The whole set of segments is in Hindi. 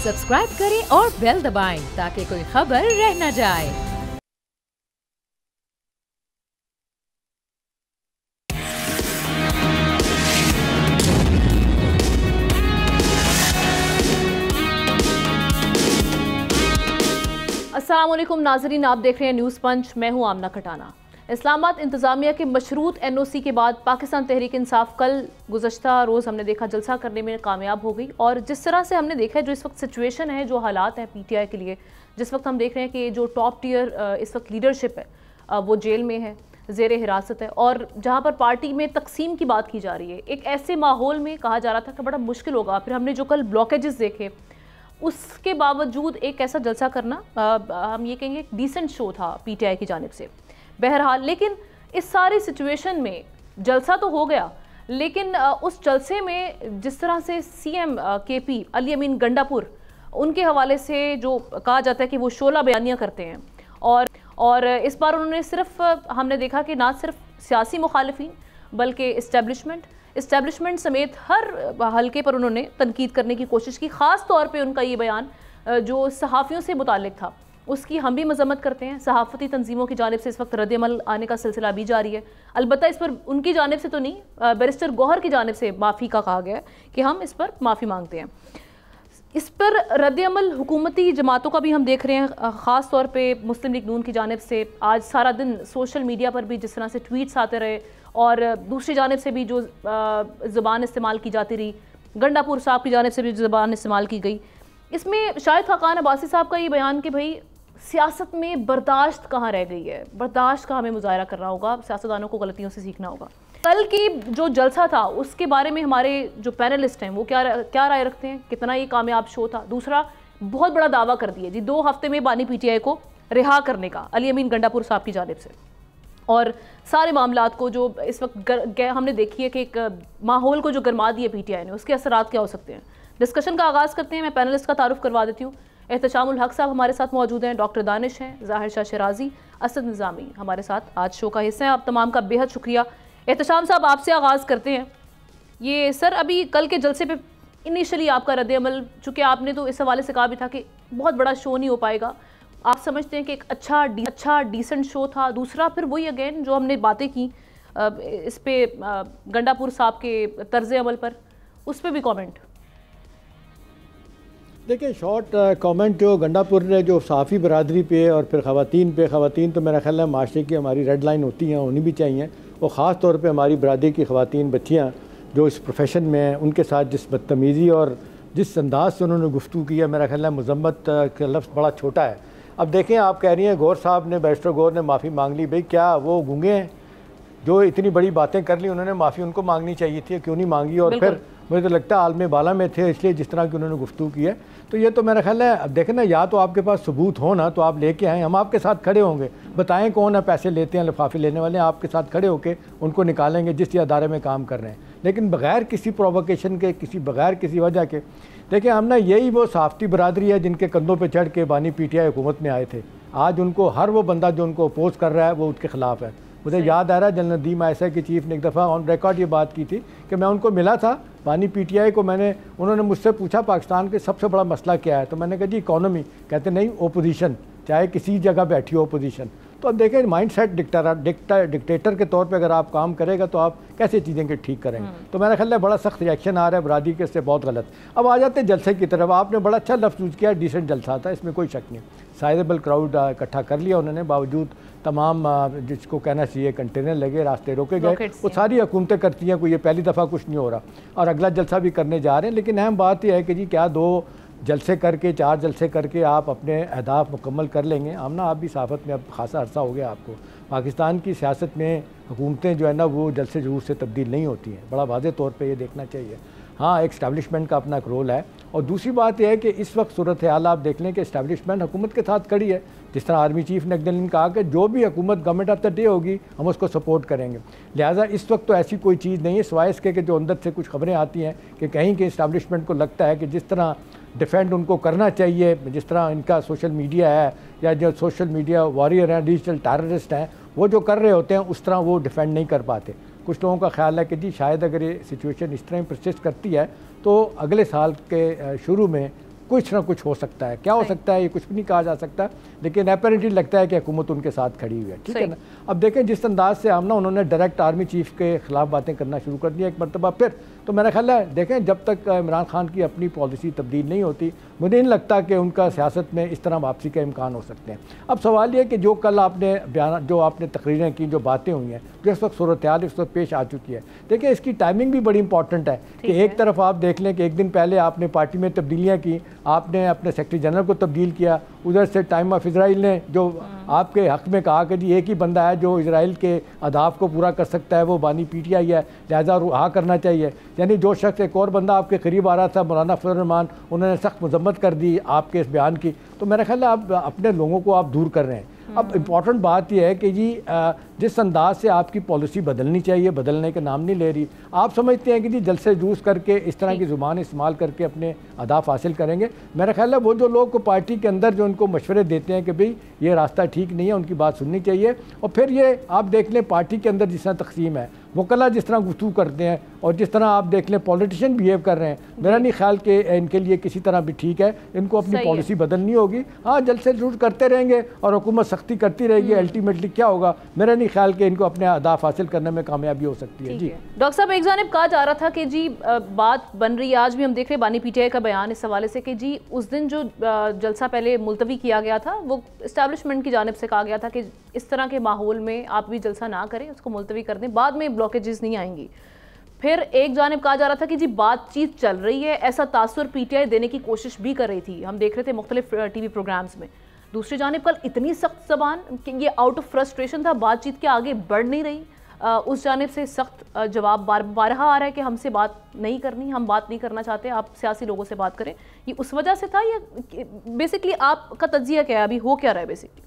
सब्सक्राइब करें और बेल दबाएं ताकि कोई खबर रह न जाए। अस्सलाम वालेकुम नाजरीन, आप देख रहे हैं न्यूज़ पंच। मैं हूं आमना खटाना। इस्लामाबाद इंतज़ामिया के मशरूत NOC के बाद पाकिस्तान तहरीक इंसाफ कल गुज़श्ता रोज़ हमने देखा जलसा करने में कामयाब हो गई। और जिस तरह से हमने देखा है जो इस वक्त सिचुएशन है, जो हालात हैं PTI के लिए, जिस वक्त हम देख रहे हैं कि जो टॉप टियर इस वक्त लीडरशिप है वो जेल में है, ज़ेर हिरासत है, और जहाँ पर पार्टी में तकसीम की बात की जा रही है, एक ऐसे माहौल में कहा जा रहा था कि बड़ा मुश्किल होगा। फिर हमने जो कल ब्लॉकेजेस देखे, उसके बावजूद एक ऐसा जलसा करना हम ये कहेंगे डिसेंट शो था PTI की जानिब से। बहरहाल लेकिन इस सारी सिचुएशन में जलसा तो हो गया, लेकिन उस जलसे में जिस तरह से CM KP अली अमीन गंडापुर, उनके हवाले से जो कहा जाता है कि वो शोला बयानियाँ करते हैं, और इस बार उन्होंने सिर्फ हमने देखा कि ना सिर्फ सियासी मुखालिफिन बल्कि इस्टेब्लिशमेंट समेत हर हलके पर उन्होंने तनकीद करने की कोशिश की। ख़ास तौर पे उनका ये बयान जो सहाफ़ियों से मुताल्लिक था उसकी हम भी मजम्मत करते हैं। सहाफ़ती तंजीमों की जानिब से इस वक्त रद्द-ए-अमल आने का सिलसिला भी जारी है। अलबत्ता इस पर उनकी जानिब से तो नहीं, बैरिस्टर गौहर की जानिब से माफ़ी का कहा गया है कि हम इस पर माफ़ी मांगते हैं। इस पर रद्द-ए-अमल हुकूमती जमातों का भी हम देख रहे हैं, ख़ास तौर पे मुस्लिम लीग नून की जानिब से आज सारा दिन सोशल मीडिया पर भी जिस तरह से ट्वीट्स आते रहे, और दूसरी जानिब से भी जो ज़ुबान इस्तेमाल की जाती रही, गंडापुर साहब की जानिब से भी ज़ुबान इस्तेमाल की गई। इसमें शाहिद खाकान अब्बासी साहब का ये बयान कि भाई सियासत में बर्दाश्त कहाँ रह गई है, बर्दाश्त का हमें मुजाहरा करना होगा, सियासतदानों को गलतियों से सीखना होगा। कल की जो जलसा था उसके बारे में हमारे जो पैनलिस्ट हैं वो क्या राय रखते हैं, कितना ये कामयाब शो था। दूसरा, बहुत बड़ा दावा कर दिया जी 2 हफ्ते में बानी PTI को रिहा करने का अली अमीन गंडापुर साहब की जानिब से, और सारे मामलात को जो इस वक्त हमने देखी है कि एक माहौल को जो गरमा दिया PTI ने, उसके असरात क्या हो सकते हैं। डिस्कशन का आगाज़ करते हैं। मैं पैनलिस्ट का तारुफ करवा देती हूँ। एहतशामुल हक साहब हमारे साथ मौजूद हैं, डॉक्टर दानिश हैं, ज़ाहिर शाह शराजी, असद निज़ामी हमारे साथ आज शो का हिस्सा हैं। आप तमाम का बेहद शुक्रिया। एहतशाम साहब, आपसे आगाज़ करते हैं। ये सर, अभी कल के जलसे पे इनिशियली आपका रद्द-ए-अमल, चूँकि आपने तो इस हवाले से कहा भी था कि बहुत बड़ा शो नहीं हो पाएगा, आप समझते हैं कि एक अच्छा डिसेंट शो था। दूसरा, फिर वही अगेन जो हमने बातें की इस पे गंडापुर साहब के तर्ज़ अमल पर, उस पर भी कमेंट। देखिए, शॉर्ट कमेंट जो गंडापुर ने जो सहाफ़ी बरादरी पे और फिर ख़वातीन तो मेरा ख्याल है माशरे की हमारी रेड लाइन होती हैं, होनी भी चाहिए, और ख़ास तौर पे हमारी बरादरी की ख़वातीन बच्चियाँ जो इस प्रोफेशन में हैं, उनके साथ जिस बदतमीज़ी और जिस अंदाज से उन्होंने गुफ्तगू किया, मेरा ख्याल है मज़म्मत का लफ्ज़ बड़ा छोटा है। अब देखें, आप कह रही हैं गौर साहब ने, बैरिस्टर गौर ने माफ़ी मांग ली। भाई क्या वो गूंगे हैं? जो इतनी बड़ी बातें कर ली उन्होंने माफ़ी उनको मांगनी चाहिए थी, क्यों नहीं मांगी? और फिर मुझे तो लगता है आलम बाला में थे, इसलिए जिस तरह की उन्होंने गुफ्तगू की है, तो ये तो मेरा ख्याल है, अब देखें ना, या तो आपके पास सबूत हो ना तो आप लेके आएँ, हम आपके साथ खड़े होंगे, बताएं कौन है पैसे लेते हैं लिफाफे लेने वाले, आपके साथ खड़े होकर उनको निकालेंगे जिस अदारे में काम कर रहे हैं। लेकिन बग़ैर किसी प्रोवोकेशन के, बग़ैर किसी वजह के, देखिए हम ना, यही वो सहाफ़ती बरादरी है जिनके कंधों पर चढ़ के बानी PTI हुकूमत में आए थे। आज उनको हर वो बंदा जो उनको अपोज कर रहा है वो उसके ख़िलाफ़ है। मुझे याद आ रहा है जनरल नदीम ISI के चीफ ने एक दफ़ा ऑन रिकॉर्ड ये बात की थी कि मैं उनको मिला था बानी PTI को, उन्होंने मुझसे पूछा पाकिस्तान के सबसे बड़ा मसला क्या है, तो मैंने कहा जी इकॉनमी। कहते नहीं, ओपोजिशन, चाहे किसी जगह बैठी हो ओपोजिशन। तो अब देखें, माइंड सेट डिक्टेटर के तौर पे अगर आप काम करेगा तो आप कैसे चीज़ें के ठीक करेंगे। तो मेरा ख्याल है बड़ा सख्त रिएक्शन आ रहा है बरादरी के, इससे बहुत गलत। अब आ जाते हैं जलसे की तरफ। आपने बड़ा अच्छा लफ्ज़ यूज़ किया, डिसेंट जलसा था, इसमें कोई शक नहीं। साइजेबल क्राउड इकट्ठा कर लिया उन्होंने, बावजूद तमाम जिसको कहना चाहिए कंटेनर लगे, रास्ते रोके गए, वो सारी हुकूमतें करती हैं, कोई ये पहली दफ़ा कुछ नहीं हो रहा, और अगला जलसा भी करने जा रहे हैं। लेकिन अहम बात यह है कि जी क्या 2 जलसे करके, 4 जलसे करके आप अपने अहदाफ मुकम्मल कर लेंगे? आमना, आप भी सहाफ़त में अब खासा अरसा हो गया आपको। पाकिस्तान की सियासत में हुकूमतें जो है ना वो जलसे ज़रूर से तब्दील नहीं होती हैं, बड़ा वाज़े तौर पे ये देखना चाहिए। हाँ, एक इस्टेब्लिशमेंट का अपना एक रोल है, और दूसरी बात यह है कि इस वक्त सूरत हाल आप देख लें कि इस्टेब्लिशमेंट हुकूमत के साथ खड़ी है। जिस तरह आर्मी चीफ ने एक दिन कहा कि जो भी हुकूमत गवर्नमेंट ऑफ द डे होगी हम उसको सपोर्ट करेंगे। लिहाजा इस वक्त तो ऐसी कोई चीज़ नहीं है, सिवाय इसके कि जो अंदर से कुछ खबरें आती हैं कि कहीं के इस्टेब्लिशमेंट को लगता है कि जिस तरह डिफेंड उनको करना चाहिए, जिस तरह इनका सोशल मीडिया है या जो सोशल मीडिया वॉरियर हैं, डिजिटल टेररिस्ट हैं, वो जो कर रहे होते हैं उस तरह वो डिफेंड नहीं कर पाते। कुछ लोगों का ख्याल है कि जी शायद अगर ये सिचुएशन इस तरह परसिस्ट करती है तो अगले साल के शुरू में कुछ ना कुछ हो सकता है। क्या हो सकता है ये कुछ भी नहीं कहा जा सकता, लेकिन अपेरेंटली लगता है कि हुकूमत उनके साथ खड़ी हुई है। ठीक है ना। अब देखें जिस अंदाज से आमना उन्होंने डायरेक्ट आर्मी चीफ के खिलाफ बातें करना शुरू कर दी एक मरतबा फिर, तो मेरा ख्याल है देखें जब तक इमरान खान की अपनी पॉलिसी तब्दील नहीं होती, मुझे नहीं लगता कि उनका सियासत में इस तरह वापसी का इम्कान हो सकते हैं। अब सवाल ये कि जो कल आपने बयान, जो आपने तकरीरें की, जो बातें हुई हैं, जो इस वक्त सूरत हाल इस वक्त पेश आ चुकी है, देखिए इसकी टाइमिंग भी बड़ी इंपॉर्टेंट है कि एक तरफ आप देख लें कि एक दिन पहले आपने पार्टी में तब्दीलियाँ की, आपने अपने सेक्रेटरी जनरल को तब्दील किया, उधर से टाइम ऑफ इसराइल ने जो आपके हक़ में कहा कि जी एक ही बंदा है जो इसराइल के अहदाफ को पूरा कर सकता है, वो बानी PTI है, लिहाजा रुहा करना चाहिए। यानी जो शख्स एक और बंदा आपके करीब आ रहा था, मौलाना फजल रहमान, उन्होंने सख्त मजम्मत कर दी आपके इस बयान की। तो मेरा ख्याल है आप अपने लोगों को आप दूर कर रहे हैं। अब इम्पॉर्टेंट बात यह है कि जी जिस अंदाज से आपकी पॉलिसी बदलनी चाहिए, बदलने का नाम नहीं ले रही। आप समझते हैं कि जी जलसे जूस करके इस तरह की ज़ुबान इस्तेमाल करके अपने अहदाफ हासिल करेंगे। मेरा ख्याल है वो जो लोग को पार्टी के अंदर जो उनको मशवरे देते हैं कि भाई ये रास्ता ठीक नहीं है, उनकी बात सुननी चाहिए। और फिर ये आप देख लें पार्टी के अंदर जिस तरह तकसीम है, वकला जिस तरह गुफ्तगू करते हैं और जिस तरह आप देख लें पॉलिटिशियन बिहेव कर रहे हैं, मेरा नहीं ख्याल कि इनके लिए किसी तरह भी ठीक है। इनको अपनी पॉलिसी बदलनी होगी। हाँ, जलसे जूस करते रहेंगे और हुकूमत सख्ती करती रहेगी, अल्टीमेटली क्या होगा, मेरा नहीं ख्याल कि इनको अपने अहदाफ हासिल करने में कामयाबी हो सकती है। जी डॉक्टर साहब, एक जानिब कहा जा रहा था कि जी बात बन रही है, आज भी हम देख रहे हैं बानी PTI का बयान इस हवाले से कि जी उस दिन जो जलसा पहले मुलतवी किया गया था वो इस्टेब्लिशमेंट की जानिब से कहा गया था कि इस तरह के माहौल में आप भी जलसा ना करें, उसको मुलतवी कर दें, बाद में ब्लॉकेजेस नहीं आएंगी। फिर एक जानिब कहा जा रहा था कि जी बातचीत चल रही है, ऐसा तासुर PTI देने की कोशिश भी कर रही थी, हम देख रहे थे मुख्तलिफ TV प्रोग्राम्स में। दूसरी जानिब कल इतनी सख्त ज़बान कि ये आउट ऑफ फ्रस्ट्रेशन था, बातचीत के आगे बढ़ नहीं रही। उस जानिब से सख्त जवाब बारहा आ रहा है कि हमसे बात नहीं करनी, हम बात नहीं करना चाहते, आप सियासी लोगों से बात करें। ये उस वजह से था या बेसिकली आपका तज्जिया क्या है, अभी हो क्या रहा है बेसिकली?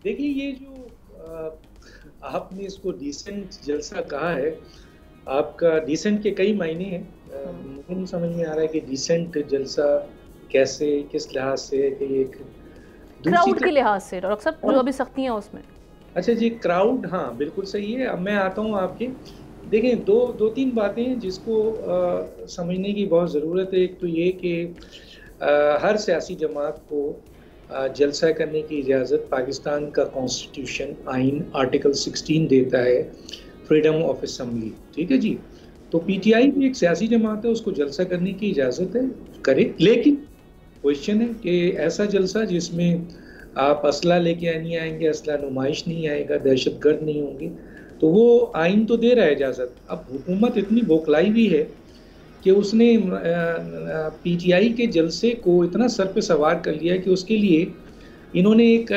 देखिए, ये जो आपने इसको डिसेंट जलसा कहा है, आपका डिसेंट के कई मायने हैं। मुझे नहीं समझ में आ रहा है कि डिसेंट जलसा कैसे, किस लिहाज से, कि एक क्राउड के लिहाज से डॉक्टर साहब जो अभी सख्तियां उसमें। अच्छा जी, क्राउड, हाँ बिल्कुल सही है। अब मैं आता हूँ आपके, देखें दो तीन बातें हैं जिसको समझने की बहुत ज़रूरत है। एक तो ये कि हर सियासी जमात को जलसा करने की इजाज़त पाकिस्तान का कॉन्स्टिट्यूशन आइन आर्टिकल 16 देता है, फ्रीडम ऑफ असेंबली। ठीक है जी। तो PTI भी एक सियासी जमात है, उसको जलसा करने की इजाज़त है, करे। लेकिन क्वेश्चन है कि ऐसा जलसा जिसमें आप असला लेके नहीं आएंगे, असला नुमाइश नहीं आएगा, दहशतगर्द नहीं होंगे, तो वो आइन तो दे रहा है इजाज़त। अब हुकूमत इतनी बौखलाई हुई है कि उसने PTI के जलसे को इतना सर पे सवार कर लिया कि उसके लिए इन्होंने एक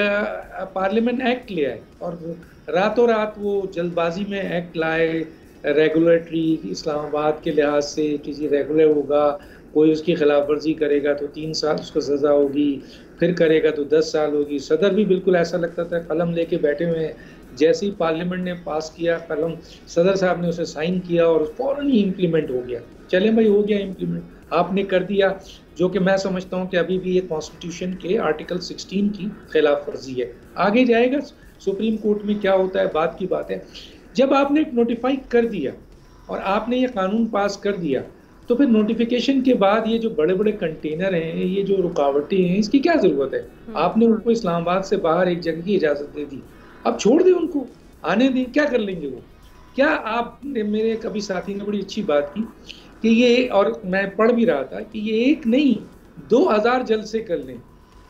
पार्लियामेंट एक्ट लिया है और रातों रात वो जल्दबाजी में एक्ट लाए, रेगुलेटरी इस्लामाबाद के लिहाज से कि जी रेगुलर होगा, कोई उसकी खिलाफ वर्जी करेगा तो 3 साल उसको सज़ा होगी, फिर करेगा तो 10 साल होगी। सदर भी बिल्कुल ऐसा लगता था कलम लेके बैठे हुए हैं, जैसे ही पार्लियामेंट ने पास किया कलम, सदर साहब ने उसे साइन किया और फ़ौरन ही इम्प्लीमेंट हो गया। चलें भाई, हो गया इम्प्लीमेंट, आपने कर दिया, जो कि मैं समझता हूँ कि अभी भी ये कॉन्स्टिट्यूशन के आर्टिकल 16 की खिलाफ वर्जी है। आगे जाएगा सुप्रीम कोर्ट में, क्या होता है बात की बात है। जब आपने नोटिफाई कर दिया और आपने ये कानून पास कर दिया, तो फिर नोटिफिकेशन के बाद ये जो बड़े बड़े कंटेनर हैं, ये जो रुकावटें हैं, इसकी क्या ज़रूरत है? आपने उनको इस्लामाबाद से बाहर एक जगह की इजाज़त दे दी, अब छोड़ दें उनको, आने दें, क्या कर लेंगे वो? क्या आपने, मेरे कभी साथी ने बड़ी अच्छी बात की कि ये, और मैं पढ़ भी रहा था कि ये एक नहीं 2000 जलसे कर लें,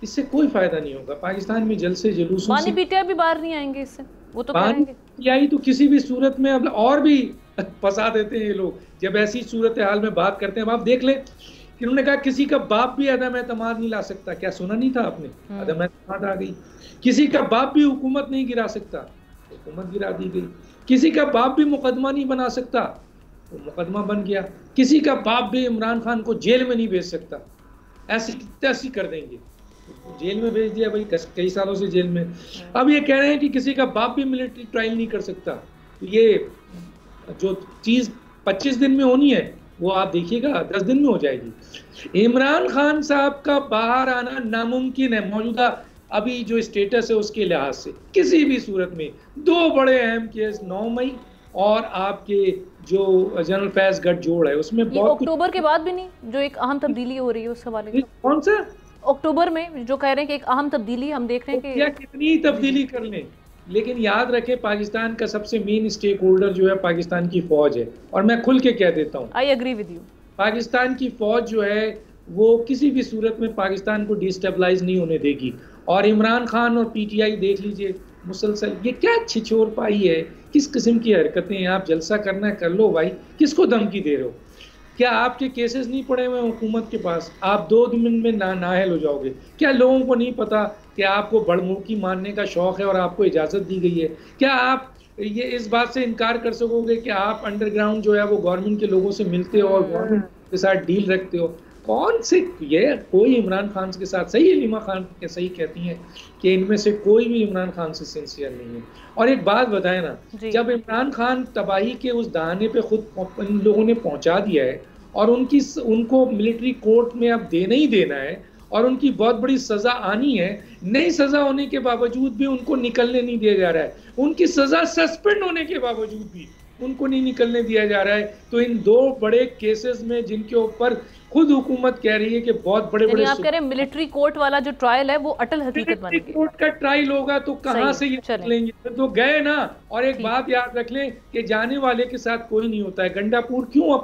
इससे कोई फ़ायदा नहीं होगा। पाकिस्तान में जलसे जुलूसों से PTI भी बाहर नहीं आएंगे इससे, वो तो करेंगे। PTI तो किसी भी सूरत में अब और भी फंसा देते हैं ये लोग, जब ऐसी सूरत हाल में बात करते हैं। अब आप देख लें कि उन्होंने कहा किसी का बाप भी अदम एतमाद नहीं ला सकता। क्या सुना नहीं था आपने? अदम एतमाद आ गई। किसी का बाप भी हुकूमत नहीं गिरा सकता, हुकूमत गिरा दी गई। किसी का बाप भी मुकदमा नहीं बना सकता, तो मुकदमा बन गया। किसी का बाप भी इमरान खान को जेल में नहीं भेज सकता, ऐसी कर देंगे, जेल में भेज दिया भाई, कई सालों से जेल में। अब ये कह रहे हैं कि किसी का बाप भी मिलिट्री ट्रायल नहीं कर सकता। तो ये जो चीज़ 25 दिन में होनी है वो आप देखिएगा 10 दिन में हो जाएगी। इमरान खान साहब का बाहर आना नामुमकिन है मौजूदा अभी जो स्टेटस है उसके लिहाज से। किसी भी सूरत में 2 बड़े अहम केस 9 मई और आपके जो जनरल फैज गठजोड़ है उसमें बहुत अक्टूबर के बाद भी नहीं, जो एक अहम तब्दीली हो रही है उस हवाले से। कौन सा अक्टूबर में जो कह रहे हैं कि एक अहम तब्दीली हम देख रहे हैं कि क्या कितनी ही तब्दीली कर लें, लेकिन याद रखें पाकिस्तान का सबसे मेन स्टेक होल्डर जो है पाकिस्तान की फौज है। और मैं खुल के कह देता हूँ, I agree with you, Pakistan की फौज जो है वो किसी भी सूरत में पाकिस्तान को डिस्टेबलाइज नहीं होने देगी। और इमरान खान और पीटीआई देख लीजिए मुसलसल, ये क्या छिछोर पाई है, किस किस्म की हरकतें हैं। आप जलसा करना है कर लो भाई, किसको धमकी दे रहे हो? क्या आपके केसेस नहीं पड़े हुए हुकूमत के पास? आप 2 दिन में नाअहल हो जाओगे। क्या लोगों को नहीं पता कि आपको बड़मुल्की मारने का शौक है और आपको इजाज़त दी गई है? क्या आप ये इस बात से इनकार कर सकोगे कि आप अंडरग्राउंड जो है वो गवर्नमेंट के लोगों से मिलते हो और गवर्नमेंट के साथ डील रखते हो? कौन से ये कोई इमरान खान के साथ, सही लीमा खान के सही कहती हैं कि इनमें से कोई भी इमरान खान से सिंसियर नहीं है। और एक बात बताएं ना, जब इमरान खान तबाही के उस दहाने पे खुद इन लोगों ने पहुंचा दिया है और उनको मिलिट्री कोर्ट में अब देना ही देना है और उनकी बहुत बड़ी सजा आनी है, नई सजा होने के बावजूद भी उनको निकलने नहीं दिया जा रहा है, उनकी सजा सस्पेंड होने के बावजूद भी उनको नहीं निकलने दिया जा रहा है। तो इन 2 बड़े केसेस में जिनके ऊपर खुद हुकूमत कह रही है कि बहुत बड़े बड़े, आप कह रहे हैं मिलिट्री कोर्ट वाला जो ट्रायल है वो अटल हकीकत बन गई। कोर्ट का ट्रायल होगा तो कहां से ये निकलेंगे? तो गए ना। और एक बात याद रख लें कि जाने वाले के साथ कोई नहीं होता है। गंडापुर क्यों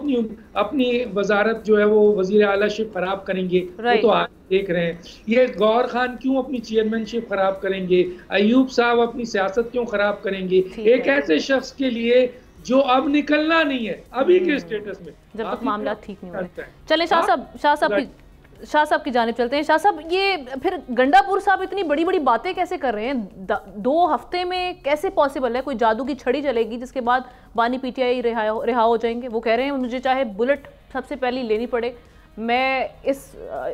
अपनी वजारत जो है वो वजीर आलाशिप खराब करेंगे, वो तो आज देख रहे हैं। ये गौर खान क्यों अपनी चेयरमैनशिप खराब करेंगे, अयूब साहब अपनी सियासत क्यों खराब करेंगे, एक ऐसे शख्स के लिए जो अब निकलना नहीं है अभी के स्टेटस में, जब तक मामला ठीक नहीं होता। चले शाह साहब की जानिब चलते हैं। शाह साहब, ये फिर गंडापुर साहब इतनी बड़ी बड़ी बातें कैसे कर रहे हैं? 2 हफ्ते में कैसे पॉसिबल है? कोई जादू की छड़ी चलेगी जिसके बाद बानी पीटीआई रिहा हो जाएंगे? वो कह रहे हैं मुझे चाहे बुलेट सबसे पहले लेनी पड़े, मैं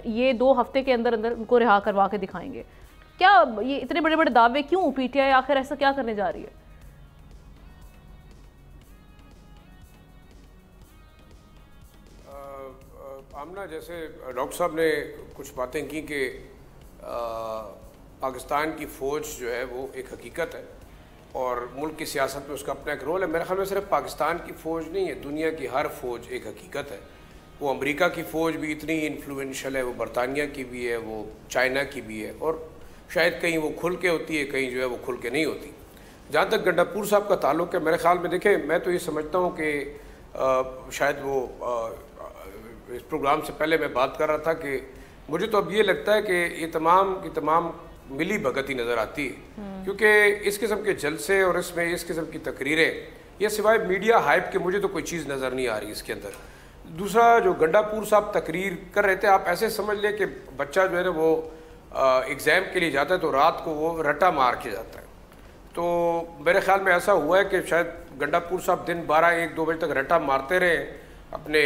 ये 2 हफ्ते के अंदर अंदर उनको रिहा करवा के दिखाएंगे। क्या ये इतने बड़े बड़े दावे क्यों? पीटीआई आखिर ऐसा क्या करने जा रही है? आमना, जैसे डॉक्टर साहब ने कुछ बातें की कि पाकिस्तान की फ़ौज जो है वो एक हकीकत है और मुल्क की सियासत में उसका अपना एक रोल है। मेरे ख्याल में सिर्फ पाकिस्तान की फ़ौज नहीं है, दुनिया की हर फ़ौज एक हकीकत है। वो अमेरिका की फ़ौज भी इतनी इन्फ्लुएंशियल है, वो बरतानिया की भी है, वो चाइना की भी है, और शायद कहीं वो खुल के होती है, कहीं जो है वो खुल के नहीं होती। जहाँ तक गंडापुर साहब का ताल्लुक़ है, मेरे ख्याल में देखें, मैं तो ये समझता हूँ कि शायद वो इस प्रोग्राम से पहले मैं बात कर रहा था कि मुझे तो अब ये लगता है कि ये तमाम की तमाम मिली भगत ही नज़र आती है, क्योंकि इस किस्म के जलसे और इसमें इस किस्म की तकरीरें, ये सिवाय मीडिया हाइप के मुझे तो कोई चीज़ नज़र नहीं आ रही इसके अंदर। दूसरा, जो गंडापुर साहब तकरीर कर रहे थे, आप ऐसे समझ लें कि बच्चा जो है ना वो एग्ज़ाम के लिए जाता है तो रात को वो रटा मार के जाता है। तो मेरे ख्याल में ऐसा हुआ है कि शायद गंडापुर साहब दिन 12-1-2 बजे तक रटा मारते रहे अपने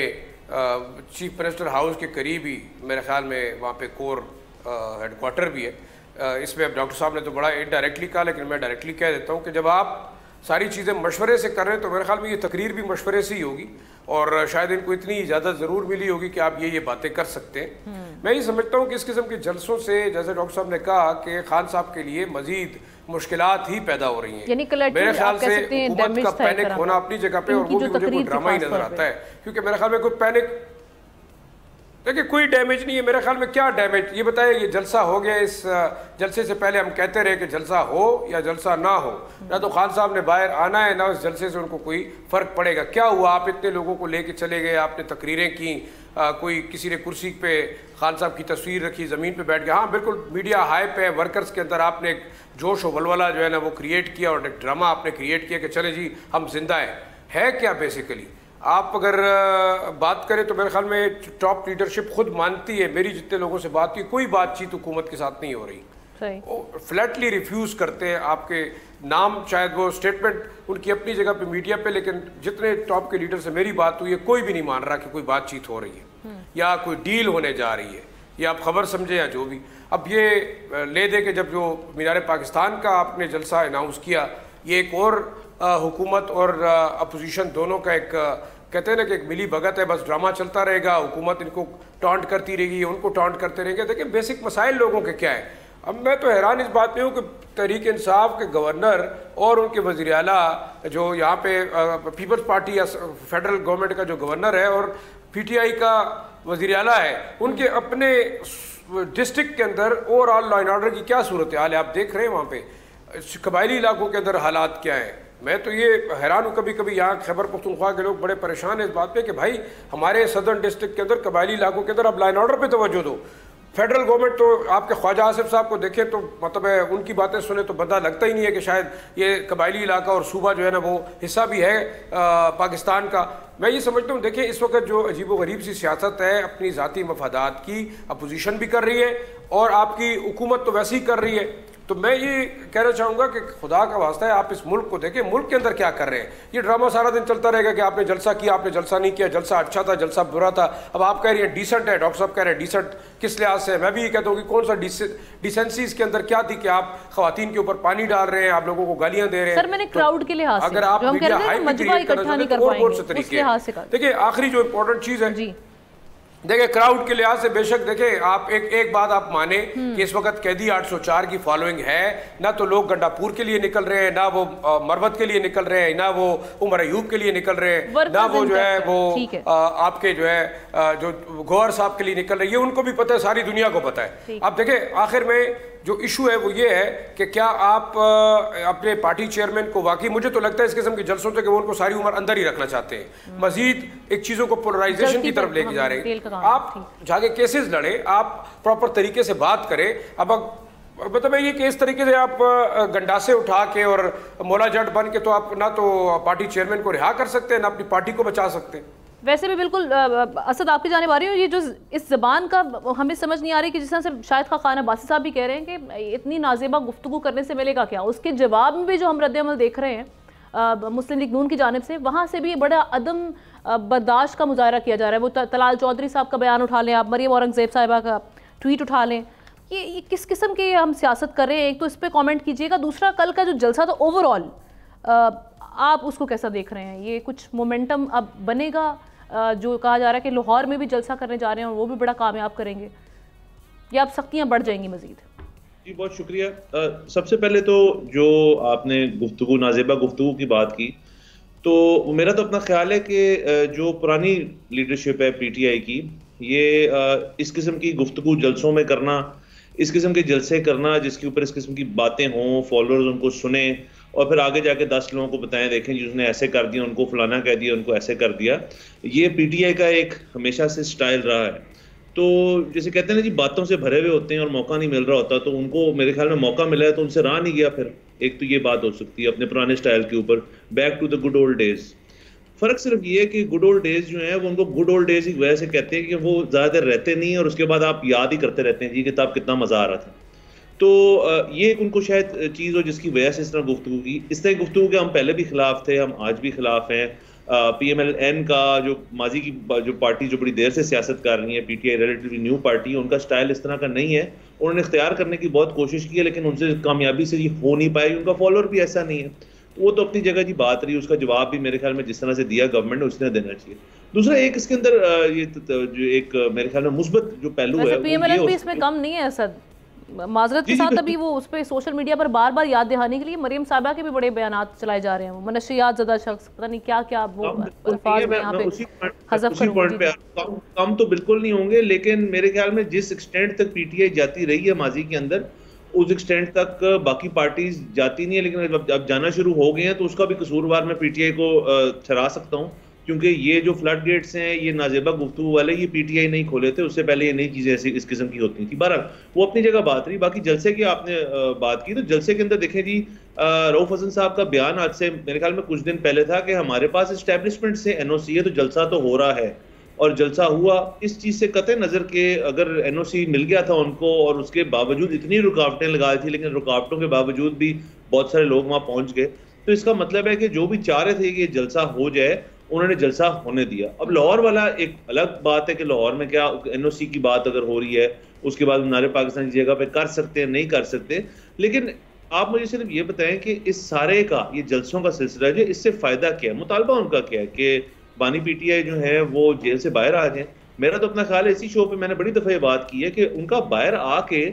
चीफ मिनिस्टर हाउस के करीब ही। मेरे ख्याल में वहाँ पे कोर हेडक्वार्टर भी है। इसमें अब डॉक्टर साहब ने तो बड़ा इनडायरेक्टली कहा, लेकिन मैं डायरेक्टली कह देता हूँ कि जब आप सारी चीज़ें मशवरे से कर रहे हैं तो मेरे ख्याल में ये तकरीर भी मशवरे से ही होगी और शायद इनको इतनी इजाज़त ज़रूर मिली होगी कि आप ये बातें कर सकते हैं। मैं ये समझता हूँ कि इस किस्म के जलसों से, जैसे डॉक्टर साहब ने कहा कि खान साहब के लिए मज़ीद मुश्किलात ही पैदा हो रही हैं। मेरे ख्याल से हुकूमत का पैनिक होना अपनी जगह पे, और वो भी मुझे कोई ड्रामा ही नज़र आता है, क्योंकि मेरे ख्याल में कोई पैनिक, देखिए कोई डैमेज नहीं है मेरे ख्याल में। क्या डैमेज, ये बताए, ये जलसा हो गया, इस जलसे से पहले हम कहते रहे कि जलसा हो या जलसा ना हो, ना तो खान साहब ने बाहर आना है, ना उस जलसे से उनको कोई फ़र्क पड़ेगा। क्या हुआ, आप इतने लोगों को लेके चले गए, आपने तकरीरें की, कोई किसी ने कुर्सी पे खान साहब की तस्वीर रखी, ज़मीन पे बैठ गया। हाँ बिल्कुल मीडिया हाइप है, वर्कर्स के अंदर आपने एक जोश और वलवला जो है ना वो क्रिएट किया और एक ड्रामा आपने क्रिएट किया कि चले जी हम जिंदा है क्या बेसिकली। आप अगर बात करें तो मेरे ख्याल में टॉप लीडरशिप खुद मानती है, मेरी जितने लोगों से बात की, कोई बातचीत हुकूमत के साथ नहीं हो रही, फ्लैटली रिफ्यूज़ करते हैं आपके नाम। शायद वो स्टेटमेंट उनकी अपनी जगह पे मीडिया पे, लेकिन जितने टॉप के लीडर से मेरी बात हुई है कोई भी नहीं मान रहा कि कोई बातचीत हो रही है या कोई डील होने जा रही है, या आप खबर समझे या जो भी। अब ये ले दे के जब जो मीनार पाकिस्तान का आपने जलसा अनाउंस किया, ये एक और हुकूमत और अपोजिशन दोनों का एक कहते हैं ना कि एक मिली भगत है, बस ड्रामा चलता रहेगा, हुकूमत इनको टॉन्ट करती रहेगी, उनको टॉन्ट करते रहेंगे। देखिए बेसिक मसाइल लोगों के क्या है, अब मैं तो हैरान इस बात पे हूँ कि तहरीक इंसाफ के गवर्नर और उनके वज़ीर आला जो यहाँ पे पीपल्स पार्टी या फेडरल गवर्नमेंट का जो गवर्नर है और PTI का वज़ीर आला है, उनके अपने डिस्ट्रिक्ट के अंदर ओवरऑल लॉ एंड ऑर्डर की क्या सूरत हाल है आप देख रहे हैं वहाँ पे, कबायली इलाकों के अंदर हालात क्या है। मैं तो ये हैरान हूँ, कभी कभी यहाँ खैबर पख्तूनख्वा के लोग बड़े परेशान हैं इस बात पे कि भाई हमारे सदर्न डिस्ट्रिक्ट के अंदर कबायली इलाकों के अंदर अब लॉ एंड ऑर्डर पे तवज्जो दो। फेडरल गवर्नमेंट तो आपके ख्वाजा आसिफ साहब को देखें तो मतलब है उनकी बातें सुने तो बंदा लगता ही नहीं है कि शायद ये कबायली इलाका और सूबा जो है ना वो हिस्सा भी है पाकिस्तान का। मैं ये समझता हूँ, देखिए इस वक्त जो अजीबोगरीब सी सियासत है, अपनी ज़ाती मफादात की अपोजिशन भी कर रही है और आपकी हुकूमत तो वैसे ही कर रही है। तो मैं ये कहना चाहूँगा कि खुदा का वास्ता है आप इस मुल्क को देखें, मुल्क के अंदर क्या कर रहे हैं। ये ड्रामा सारा दिन चलता रहेगा कि आपने जलसा किया, आपने जलसा नहीं किया, जलसा अच्छा था, जलसा बुरा था। अब आप कह रही हैं डिसेंट है, डॉक्टर साहब कह रहे हैं डिसेंट किस लिहाज से। मैं भी ये कहता हूँ कि कौन सा डिसेंसी इसके अंदर क्या थी कि आप खवातीन के ऊपर पानी डाल रहे हैं, आप लोगों को गालियां दे रहे हैं। सर मैंने क्राउड के लिहाज से, अगर आप मजबा इकट्ठा नहीं कर पाएंगे उस लिहाज से। देखिए आखिरी जो इम्पोर्टेंट चीज़ है, देखिए क्राउड के लिहाज से बेशक देखें आप एक बात आप माने कि इस वक्त कैदी 804 की फॉलोइंग है, ना तो लोग गंडापुर के लिए निकल रहे हैं, ना वो मरवत के लिए निकल रहे हैं, ना वो उमर अयूब के लिए निकल रहे हैं, ना वो जो है वो आपके जो है जो गौहर साहब के लिए निकल रहे हैं। ये उनको भी पता है, सारी दुनिया को पता है। अब देखें आखिर में जो इशू है वो ये है कि क्या आप अपने पार्टी चेयरमैन को वाकई, मुझे तो लगता है इस किस्म के जलसों से कि वो उनको सारी उम्र अंदर ही रखना चाहते हैं, मजीद एक चीज़ों को पोलराइजेशन की तरफ लेके जा रहे हैं। आप जाके केसेस लड़े, आप प्रॉपर तरीके से बात करें। अब मतलब ये कि इस तरीके से आप गंडासे उठा के और मौला जट बन के तो आप ना तो पार्टी चेयरमैन को रिहा कर सकते हैं, ना अपनी पार्टी को बचा सकते हैं। वैसे भी बिल्कुल असद आपकी जानिब आ रही हूँ, ये जो इस ज़बान का हमें समझ नहीं आ रही कि जिस तरह से शायद खान अब्बासी साहब भी कह रहे हैं कि इतनी नाजेबा गुफ्तगू करने से मिलेगा क्या, उसके जवाब में भी जो हम रद्द-ए-अमल देख रहे हैं मुस्लिम लीग नून की जानिब से, वहाँ से भी बड़ा अदम बर्दाश्त का मुजाहरा किया जा रहा है। वो तलाल चौधरी साहब का बयान उठा लें, आप मरियम औरंगज़ेब साहिबा का ट्वीट उठा लें, ये किस किस्म की हम सियासत कर रहे हैं। एक तो इस पर कॉमेंट कीजिएगा, दूसरा कल का जो जलसा था ओवरऑल आप उसको कैसा देख रहे हैं। ये कुछ मोमेंटम अब बनेगा, जो कहा जा रहा है कि लाहौर में भी जलसा करने जा रहे हैं और वो भी बड़ा कामयाब करेंगे, या अब सख्तियां बढ़ जाएंगी मजीद। जी बहुत शुक्रिया। सबसे पहले तो जो आपने गुफ्तगू नाजेबा गुफ्तगू की बात की, तो मेरा तो अपना ख्याल है कि जो पुरानी लीडरशिप है PTI की, ये इस किस्म की गुफ्तगू जलसों में करना, इस किस्म के जलसे करना जिसके ऊपर इस किस्म की बातें हों, फॉलोअर्स उनको सुने और फिर आगे जाके 10 लोगों को बताएं, देखें जी उसने ऐसे कर दिया, उनको फलाना कह दिया, उनको ऐसे कर दिया, ये PTI का एक हमेशा से स्टाइल रहा है। तो जैसे कहते हैं ना जी, बातों से भरे हुए होते हैं और मौका नहीं मिल रहा होता, तो उनको मेरे ख्याल में मौका मिला है तो उनसे रहा नहीं गया। फिर एक तो ये बात हो सकती है अपने पुराने स्टाइल के ऊपर, back to the good old days. फर्क सिर्फ ये है कि गुड ओल्ड डेज जो है वो उनको गुड ओल्ड डेज ही वजह से कहते हैं कि वो ज़्यादा देर रहते नहीं और उसके बाद आप याद ही करते रहते हैं जी कि तब कितना मज़ा आ रहा था। तो ये एक उनको शायद चीज़ हो जिसकी वजह से इस तरह गुफ्तगू की। इस तरह गुफ्तगू के हम पहले भी खिलाफ थे, हम आज भी खिलाफ हैं। PMLN का जो माजी की जो पार्टी जो बड़ी देर से सियासत कर रही है, PTI रिलेटिवली न्यू पार्टी है, उनका स्टाइल इस तरह का नहीं है। उन्होंने इख्तियार करने की बहुत कोशिश की है लेकिन उनसे कामयाबी से ये हो नहीं पाई, उनका फॉलोअर भी ऐसा नहीं है। वो तो अपनी जगह की बात रही, उसका जवाब भी मेरे ख्याल में जिस तरह से दिया गवर्नमेंट ने उसने देना चाहिए। दूसरा एक इसके अंदर ये जो एक मेरे ख्याल में मुस्बत जो पहलू है, PMLN भी इसमें कम नहीं है असद, माजरत के साथ। अभी वो उस पर सोशल मीडिया पर बार बार याद दिलाने के लिए मरियम साहिबा के भी बड़े बयानात चलाए जा रहे हैं, मनशियात ज़्यादा शख्स पता नहीं क्या क्या वो अल्फाज में यहाँ पे हज़फ करूंगी। कम तो बिल्कुल नहीं होंगे, लेकिन मेरे ख्याल में जिस एक्सटेंट तक PTI जाती रही है माजी के अंदर, उस एक्सटेंट तक बाकी पार्टीज जाती नहीं है। लेकिन अब जाना शुरू हो गए हैं तो उसका भी कसूरवार मैं PTI को ठहरा सकता हूँ, क्योंकि ये जो फ्लड गेट्स हैं, ये नाजेबा गुफ्तगू वाले, ये PTI नहीं खोले थे, उससे पहले ये नई चीज़ें ऐसी इस किस्म की होती थी। बहरहाल वो अपनी जगह बात रही। बाकी जलसे की आपने बात की, तो जलसे के अंदर देखें जी, रऊफ हसन साहब का बयान आज से मेरे ख्याल में कुछ दिन पहले था कि हमारे पास एस्टेब्लिशमेंट से NOC है तो जलसा तो हो रहा है, और जलसा हुआ। इस चीज़ से कतई नज़र के अगर NOC मिल गया था उनको और उसके बावजूद इतनी रुकावटें लगा थी, लेकिन रुकावटों के बावजूद भी बहुत सारे लोग वहाँ पहुँच गए, तो इसका मतलब है कि जो भी चाह रहे थे कि ये जलसा हो जाए, उन्होंने जलसा होने दिया। अब लाहौर वाला एक अलग बात है कि लाहौर में क्या NOC की बात अगर हो रही है, उसके बाद नारे पाकिस्तान की जगह पे कर सकते हैं, नहीं कर सकते। लेकिन आप मुझे सिर्फ ये बताएं कि इस सारे का, ये जलसों का सिलसिला जो, इससे फायदा क्या है, मुतालबा उनका क्या है कि बानी PTI जो है वो जेल से बाहर आ जाए। मेरा तो अपना ख्याल है, इसी शो पे मैंने बड़ी दफ़ा ये बात की है कि उनका बाहर आके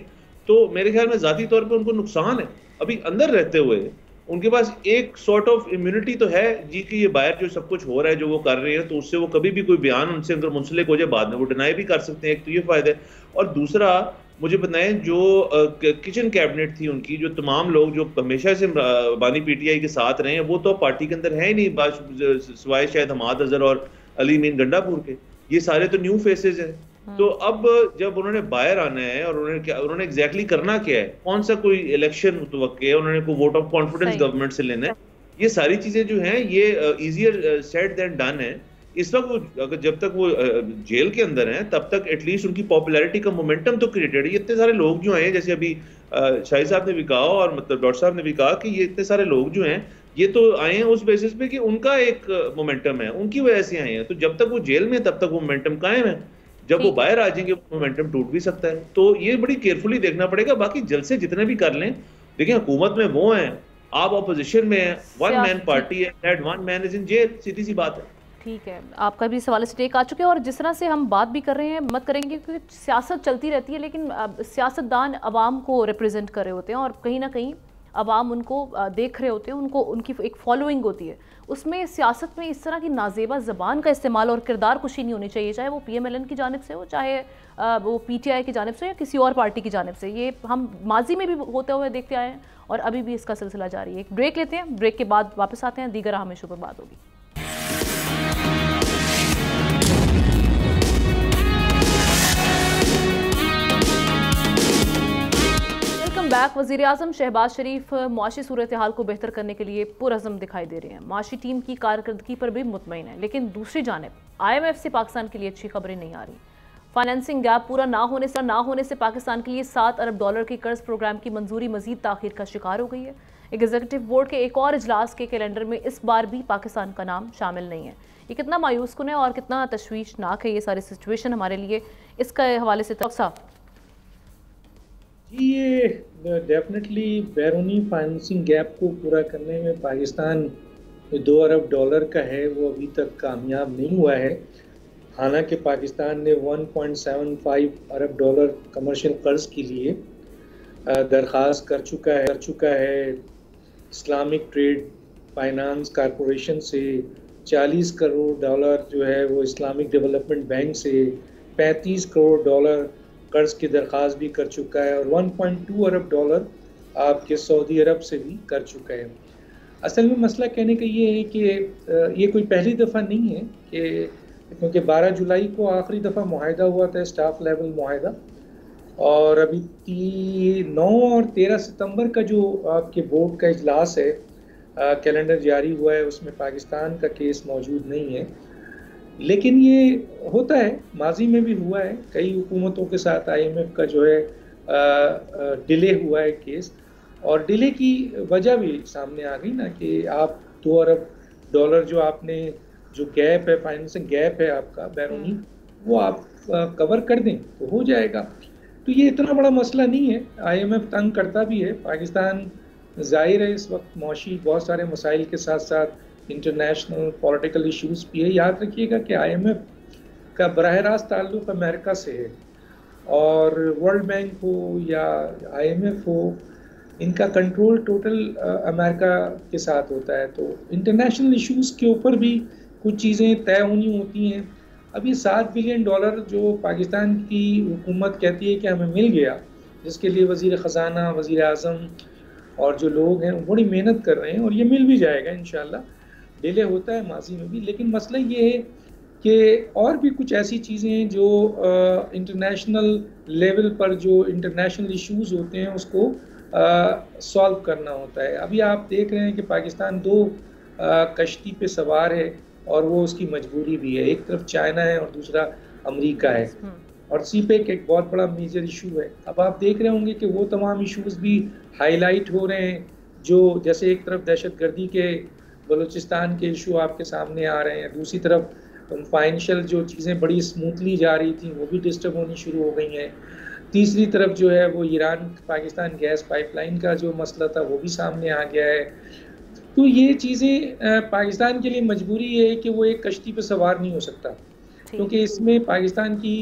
तो मेरे ख्याल में ज़ाती तौर पे उनको नुकसान है। अभी अंदर रहते हुए उनके पास एक सॉर्ट ऑफ इम्यूनिटी तो है जी कि ये बाहर जो सब कुछ हो रहा है जो वो कर रहे हैं, तो उससे वो कभी भी कोई बयान उनसे अगर मुंसलिक हो जाए बाद में वो डिनाई भी कर सकते हैं। एक तो ये फायदा है। और दूसरा मुझे बताएं, जो किचन कैबिनेट थी उनकी, जो तमाम लोग जो हमेशा से बानी पीटीआई के साथ रहे हैं, वो तो पार्टी के अंदर है ही नहीं, सिवाय शायद हमाद अजहर और अली मीन गंडापुर के। ये सारे तो न्यू फेसेस हैं। तो अब जब उन्होंने बाहर आना है और उन्होंने एग्जैक्टली करना क्या है, कौन सा कोई इलेक्शन मुतवक्के है, उन्होंने कोई वोट ऑफ कॉन्फिडेंस गवर्नमेंट से लेना है, ये सारी चीजें जो हैं ये इजियर सेड देन डन है। इस वक्त अगर जब तक वो जेल के अंदर हैं तब तक एटलीस्ट उनकी पॉपुलैरिटी का मोमेंटम तो क्रिएटेड है। इतने सारे लोग जो हैं, जैसे अभी शाहिद साहब ने भी कहा और मतलब डॉक्टर साहब ने भी कहा कि ये इतने सारे लोग जो हैं ये तो आए हैं उस बेसिस पे कि उनका एक मोमेंटम है, उनकी वजह से आए हैं। तो जब तक वो जेल में तब तक वो मोमेंटम कायम है, जब वो बाहर आ जाएंगे मोमेंटम टूट भी सकता है। तो ये बड़ी केयरफुली देखना पड़ेगा। बाकी जलसे जितने भी कर लें, देखिए हुकूमत में वो हैं, आप ऑपोजिशन में हैं, वन मैन पार्टी है, that one man is in jail, सीधी सी बात है। ठीक है, आपका भी सवाल से टेक आ चुके हैं और जिस तरह से हम बात भी कर रहे हैं मत करेंगे क्योंकि सियासत चलती रहती है, लेकिन सियासतदान अवाम को रिप्रेजेंट कर रहे होते हैं और कहीं ना कहीं अवाम उनको देख रहे होते हैं, उनको उनकी एक फॉलोइंग होती है। उसमें सियासत में इस तरह की नाजेबा ज़बान का इस्तेमाल और किरदार कुशी नहीं होनी चाहिए, चाहे वो PMLN की जानिब से हो, चाहे वो PTI की जानिब से या किसी और पार्टी की जानिब से। ये हम माजी में भी होते हुए देखते आए हैं और अभी भी इसका सिलसिला जारी है। एक ब्रेक लेते हैं, ब्रेक के बाद वापस आते हैं, दीगर अहम इशू पर बात होगी। बैक। वज़ीर-ए-आज़म शहबाज शरीफ मुआशी सूरत हाल को बेहतर करने के लिए पुरअज़्म दिखाई दे रहे हैं। मुआशी टीम की कारकर्दगी पर भी मुतमईन है, लेकिन दूसरी जानिब IMF से पाकिस्तान के लिए अच्छी खबरें नहीं आ रही। फाइनेंसिंग गैप पूरा ना होने से पाकिस्तान के लिए $7 अरब के कर्ज प्रोग्राम की मंजूरी मजीद ताखीर का शिकार हो गई है। एग्जीक्यूटिव बोर्ड के एक और इजलास के कैलेंडर में इस बार भी पाकिस्तान का नाम शामिल नहीं है। ये कितना मायूस कुन है और कितना तशवीशनाक है ये सारी सिचुएशन हमारे लिए, इसका हवाले से साहब जी, ये डेफिनेटली बैरूनी फाइनेंसिंग गैप को पूरा करने में पाकिस्तान $2 अरब का है, वो अभी तक कामयाब नहीं हुआ है। हालांकि पाकिस्तान ने $1.75 अरब कमर्शियल कर्ज के लिए दरख्वास्त कर चुका है। इस्लामिक ट्रेड फाइनेंस कॉरपोरेशन से $40 करोड़ जो है वो इस्लामिक डेवलपमेंट बैंक से $35 करोड़ कर्ज की दरख्वास्त भी कर चुका है और $1.2 अरब आपके सऊदी अरब से भी कर चुका है। असल में मसला कहने का ये है कि ये कोई पहली दफ़ा नहीं है कि क्योंकि 12 जुलाई को आखिरी दफ़ा मुआहिदा हुआ था, स्टाफ लेवल मुआहिदा, और अभी 9 और 13 सितंबर का जो आपके बोर्ड का इजलास है कैलेंडर जारी हुआ है, उसमें पाकिस्तान का केस मौजूद नहीं है। लेकिन ये होता है, माजी में भी हुआ है, कई हुकूमतों के साथ IMF का जो है डिले हुआ है केस, और डिले की वजह भी सामने आ गई ना कि आप $2 अरब जो आपने जो गैप है, फाइनेंसिंग गैप है आपका बैरूनी, वो आप कवर कर दें तो हो जाएगा। तो ये इतना बड़ा मसला नहीं है। IMF तंग करता भी है पाकिस्तान, जाहिर है इस वक्त मौशी बहुत सारे मसाइल के साथ साथ इंटरनेशनल पॉलिटिकल इश्यूज भी है। याद रखिएगा कि IMF का बराह रास्त ताल्लुक अमेरिका से है और वर्ल्ड बैंक हो या IMF हो, इनका कंट्रोल टोटल अमेरिका के साथ होता है। तो इंटरनेशनल इश्यूज के ऊपर भी कुछ चीज़ें तय होनी होती हैं। अब ये $7 बिलियन जो पाकिस्तान की हुकूमत कहती है कि हमें मिल गया, जिसके लिए वज़ीर ख़जाना, वज़ीर-ए-आज़म और जो लोग हैं बड़ी मेहनत कर रहे हैं और ये मिल भी जाएगा इंशाल्लाह। डिले होता है माजी में भी, लेकिन मसला ये है कि और भी कुछ ऐसी चीज़ें हैं जो इंटरनेशनल लेवल पर जो इंटरनेशनल इश्यूज़ होते हैं उसको सॉल्व करना होता है। अभी आप देख रहे हैं कि पाकिस्तान 2 कश्ती पे सवार है और वो उसकी मजबूरी भी है। एक तरफ चाइना है और दूसरा अमेरिका है और CPEC एक बहुत बड़ा मेजर इशू है। अब आप देख रहे होंगे कि वो तमाम इश्यूज़ भी हाईलाइट हो रहे हैं, जो जैसे एक तरफ दहशतगर्दी के बलूचिस्तान के इशू आपके सामने आ रहे हैं, दूसरी तरफ फाइनेंशियल जो चीज़ें बड़ी स्मूथली जा रही थी वो भी डिस्टर्ब होनी शुरू हो गई हैं, तीसरी तरफ जो है वो ईरान पाकिस्तान गैस पाइपलाइन का जो मसला था वो भी सामने आ गया है। तो ये चीज़ें पाकिस्तान के लिए मजबूरी है कि वो एक कश्ती पे सवार नहीं हो सकता, क्योंकि इसमें पाकिस्तान की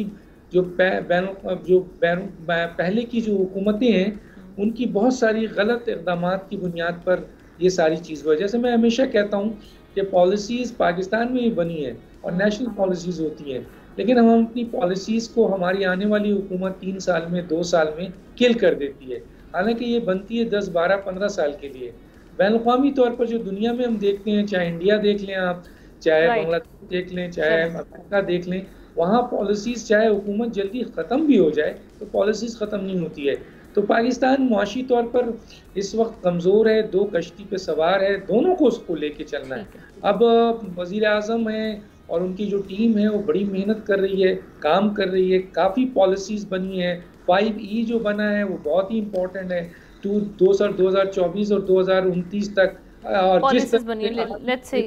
पहले की जो हुकूमतें हैं उनकी बहुत सारी गलत इक़दामात की बुनियाद पर ये सारी चीज़ हुई। जैसे मैं हमेशा कहता हूँ कि पॉलिसीज़ पाकिस्तान में भी बनी है और नेशनल पॉलिसीज़ होती हैं, लेकिन हम अपनी पॉलिसीज़ को हमारी आने वाली हुकूमत 3 साल में 2 साल में किल कर देती है, हालांकि ये बनती है 10, 12, 15 साल के लिए। बैनुल-अक़वामी तौर पर जो दुनिया में हम देखते हैं, चाहे इंडिया देख लें आप, चाहे बांग्लादेश देख लें, चाहे अमेरिका देख लें, वहाँ पॉलिसीज़ चाहे हुकूमत जल्दी ख़त्म भी हो जाए तो पॉलिसीज़ ख़त्म नहीं होती है। तो पाकिस्तान मुआशी तौर पर इस वक्त कमज़ोर है, 2 कश्ती पे सवार है, दोनों को उसको लेके चलना है। अब वज़ीर आज़म है और उनकी जो टीम है वो बड़ी मेहनत कर रही है, काम कर रही है, काफ़ी पॉलिसीज़ बनी है। 5E जो बना है वो बहुत ही इम्पोर्टेंट है 2024 और 2029 तक। और जिस तरह से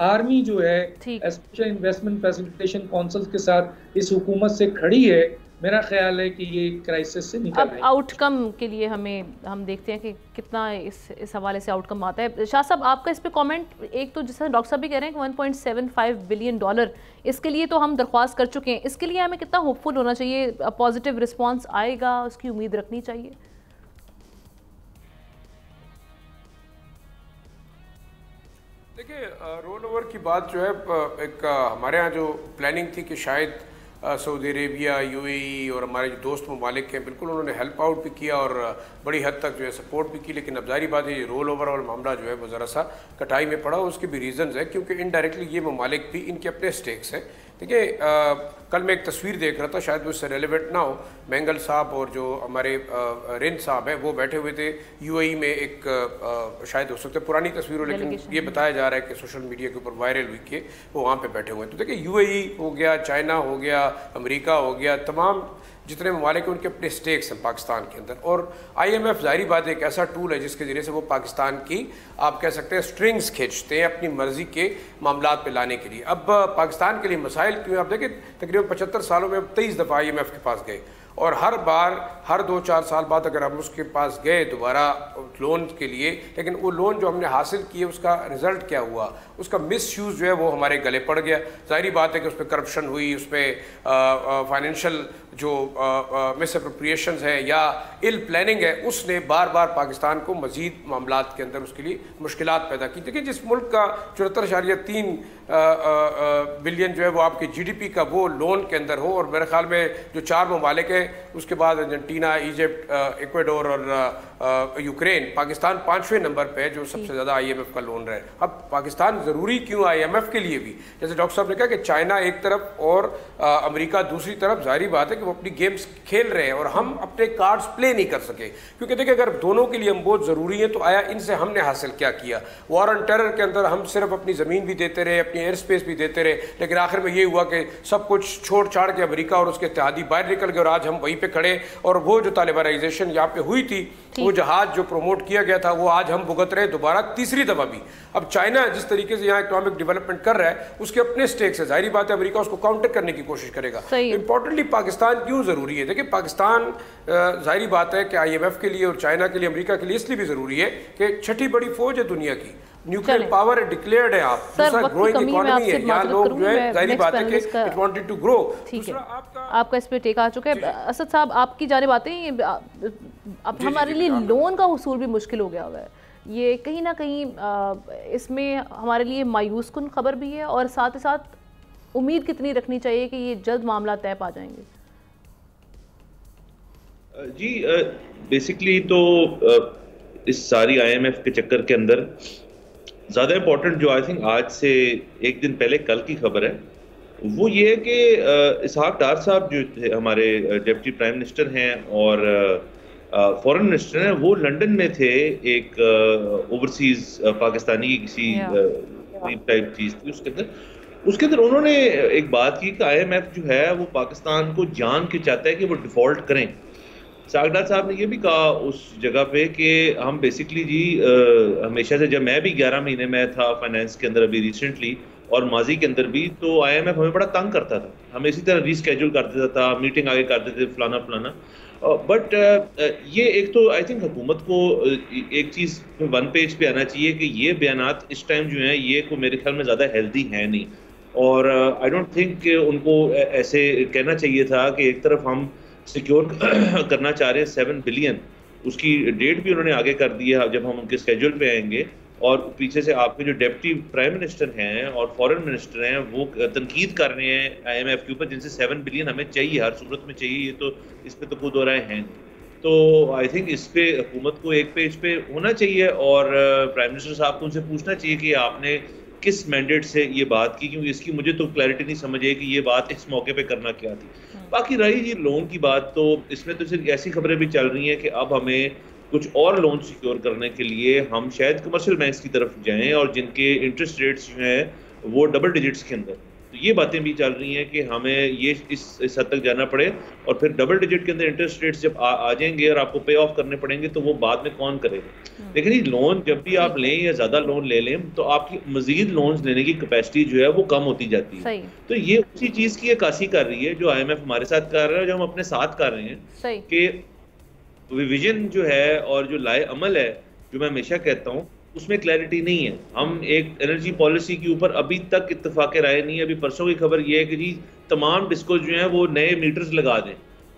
आर्मी जो है स्पेशल इन्वेस्टमेंट फैसिलिटेशन काउंसिल के साथ इस हुकूमत से खड़ी है, मेरा ख्याल है कि ये क्राइसिस से निकल अब आउटकम के लिए हम देखते हैं कि कितना इस हवाले से आउटकम आता है। शाह साहब, आपका इस पे कमेंट, एक तो जैसे डॉक्टर साहब भी कह रहे हैं कि $1.75 बिलियन इसके लिए तो हम दरख्वास्त कर चुके हैं, इसके लिए हमें कितना होपफुल होना चाहिए, पॉजिटिव रिस्पॉन्स आएगा, उसकी उम्मीद रखनी चाहिए? देखिए, रोल ओवर की बात जो है, एक हमारे यहाँ जो प्लानिंग थी कि शायद सऊदी अरेबिया, UAE और हमारे जो दोस्त ममालिक हैं, बिल्कुल उन्होंने हेल्प आउट भी किया और बड़ी हद तक जो है सपोर्ट भी की, लेकिन अब जारी बात है ये रोल ओवर और मामला जो है वो ज़रा सा कटाई में पड़ा। उसके भी रीज़न्स हैं, क्योंकि इनडायरेक्टली ये ममालिक भी इनके अपने स्टेक्स हैं। देखिए, कल मैं एक तस्वीर देख रहा था, शायद वो इससे रेलिवेंट ना हो, मैंगल साहब और जो हमारे रिंद साहब हैं वो बैठे हुए थे UAE में, एक शायद हो सकता है पुरानी तस्वीर हो, लेकिन ये बताया जा रहा है कि सोशल मीडिया के ऊपर वायरल हुई कि वो वहाँ पे बैठे हुए हैं। तो देखिए, UAE हो गया, चाइना हो गया, अमेरिका हो गया, तमाम जितने ममालिक हैं उनके अपने स्टेक्स हैं पाकिस्तान के अंदर। और IMF जाहिर बात है एक ऐसा टूल है जिसके ज़रिए से वो पाकिस्तान की, आप कह सकते हैं, स्ट्रिंग्स खींचते हैं अपनी मर्ज़ी के मामलात पे लाने के लिए। अब पाकिस्तान के लिए मसाइल क्यों, आप देखें तकरीबन 75 सालों में 23 दफ़ा IMF के पास गए, और हर बार हर 2-4 साल बाद अगर हम उसके पास गए दोबारा लोन के लिए, लेकिन वो लोन जो हमने हासिल किए उसका रिज़ल्ट क्या हुआ, उसका मिसयूज़ जो है वो हमारे गले पड़ गया। ज़ाहिर बात है कि उस पर करप्शन हुई, उस पर फाइनेंशियल जो मिस अप्रोप्रिएशंस है या इल प्लानिंग है, उसने बार बार पाकिस्तान को मज़ीद मामलात के अंदर उसके लिए मुश्किलात पैदा की। देखिए, जिस मुल्क का 74.3 बिलियन जो है वो आपके GDP का वो लोन के अंदर हो, और मेरे ख्याल में जो 4 ममालिक हैं उसके बाद अर्जेंटीना, इजिप्ट, इक्वाडोर और यूक्रेन, पाकिस्तान 5वें नंबर पे है जो सबसे ज़्यादा IMF का लोन रहे। अब पाकिस्तान ज़रूरी क्यों IMF के लिए भी, जैसे डॉक्टर साहब ने कहा कि चाइना एक तरफ और अमेरिका दूसरी तरफ, जाहिर बात है कि वो अपनी गेम्स खेल रहे हैं और हम अपने कार्ड्स प्ले नहीं कर सके, क्योंकि देखिए अगर दोनों के लिए हम बहुत ज़रूरी है तो आया इनसे हमने हासिल क्या किया। वॉर ऑन टेरर के अंदर हम सिर्फ अपनी ज़मीन भी देते रहे, अपनी एयर स्पेस भी देते रहे, लेकिन आखिर में ये हुआ कि सब कुछ छोड़ छाड़ के अमेरिका और उसके इत्तेहादी बाहर निकल गए और आज हम वहीं पे खड़े, और वो जो तालिबानाइजेशन यहाँ पे हुई थी, वो जहाज जो प्रमोट किया गया था, वो आज हम भुगत रहे दोबारा तीसरी दफा भी। अब चाइना जिस तरीके से यहाँ इकोनॉमिक डेवलपमेंट कर रहा है उसके अपने स्टेक्स है, जाहिर बात है अमेरिका उसको काउंटर करने की कोशिश करेगा। इंपॉर्टेंटली पाकिस्तान क्यों जरूरी है? देखिए, पाकिस्तान जाहिर बात है कि IMF के लिए और चाइना के लिए, अमेरिका के लिए इसलिए भी जरूरी है कि छठी बड़ी फौज है दुनिया की, न्यूक्लियर पावर डिक्लेयर्ड है, आप दूसरा ग्रोइंग इकोनॉमी है, यहाँ लोग जो है जाहिर बात है कि इट वांटेड टू ग्रो। ठीक है, आपका इस पे टेक आ चुका है। असद साहब, आपकी जानिब आते हैं, अब हमारे लिए लोन का वसूल भी मुश्किल हो गया हुआ है, ये कहीं ना कहीं इसमें हमारे लिए मायूस कुन खबर भी है, और साथ ही साथ उम्मीद कितनी रखनी चाहिए कि ये जल्द मामला तय पा जाएंगे? जी, बेसिकली तो इस सारी IMF के चक्कर के अंदर ज़्यादा इम्पोर्टेंट जो आई थिंक आज से एक दिन पहले कल की खबर है, वो ये है कि इसहाक डार साहब जो हमारे डिप्टी प्राइम मिनिस्टर हैं और फॉरेन मिनिस्टर हैं, वो लंदन में थे, एक ओवरसीज पाकिस्तानी की किसी टाइप चीज़ थी, उसके अंदर उन्होंने एक बात की कि IMF जो है वो पाकिस्तान को जान के चाहता है कि वो डिफ़ॉल्ट करें। सागडार साहब ने ये भी कहा उस जगह पे कि हम बेसिकली जी हमेशा से, जब मैं भी 11 महीने में था फाइनेंस के अंदर अभी रिसेंटली और माजी के अंदर भी, तो IMF हमें बड़ा तंग करता था, हमें इसी तरह रीस्केड्यूल कर देता था, मीटिंग आगे कर देते थे, फलाना। बट ये एक तो आई थिंक हुकूमत को एक चीज़ 1 पेज पे आना चाहिए कि ये बयानात इस टाइम जो हैं ये को मेरे ख्याल में ज़्यादा हेल्दी है नहीं। और आई डोंट थिंक उनको ऐसे कहना चाहिए था कि एक तरफ हम सिक्योर करना चाह रहे हैं 7 बिलियन, उसकी डेट भी उन्होंने आगे कर दी है जब हम उनके स्केड्यूल पे आएंगे, और पीछे से आपके जो डिप्टी प्राइम मिनिस्टर हैं और फॉरेन मिनिस्टर हैं वो तनकीद कर रहे हैं IMF के ऊपर, जिनसे 7 बिलियन हमें चाहिए, हर सूरत में चाहिए, ये तो इस पे तो कोई दो राय हैं। तो आई थिंक इस पे हुकूमत को एक पेज पे होना चाहिए और प्राइम मिनिस्टर साहब को उनसे पूछना चाहिए कि आपने किस मैंडेट से ये बात की, क्योंकि इसकी मुझे तो क्लैरिटी नहीं समझ आई कि ये बात इस मौके पे करना क्या थी। बाकी रही जी लोन की बात, तो इसमें तो सिर्फ ऐसी खबरें भी चल रही हैं कि अब हमें कुछ और लोन सिक्योर करने के लिए हम शायद कमर्शियल बैंक्स की तरफ जाएं और जिनके इंटरेस्ट रेट्स जो हैं वो डबल डिजिट्स के अंदर, तो ये बातें भी चल रही हैं कि हमें ये इस हद तक जाना पड़े, और फिर डबल डिजिट के अंदर इंटरेस्ट रेट्स जब आ जाएंगे और आपको पे ऑफ करने पड़ेंगे तो वो बाद में कौन करेगा। लेकिन ये लोन जब भी आप लें या ज़्यादा लोन ले लें तो आपकी मजीद लोन लेने की कैपेसिटी जो है वो कम होती जाती है। तो ये उसी चीज़ की अक्कासी कर रही है जो IMF हमारे साथ कर रहा है, जो हम अपने साथ कर रहे हैं कि विजन जो है और जो लाए अमल है, जो मैं हमेशा कहता हूँ उसमें क्लैरिटी नहीं है। हम एक एनर्जी पॉलिसी के ऊपर अभी तक इत्तेफाक राय नहीं है। अभी परसों की खबर ये है कि जी तमाम डिस्को जो हैं वो नए मीटर्स लगा दें।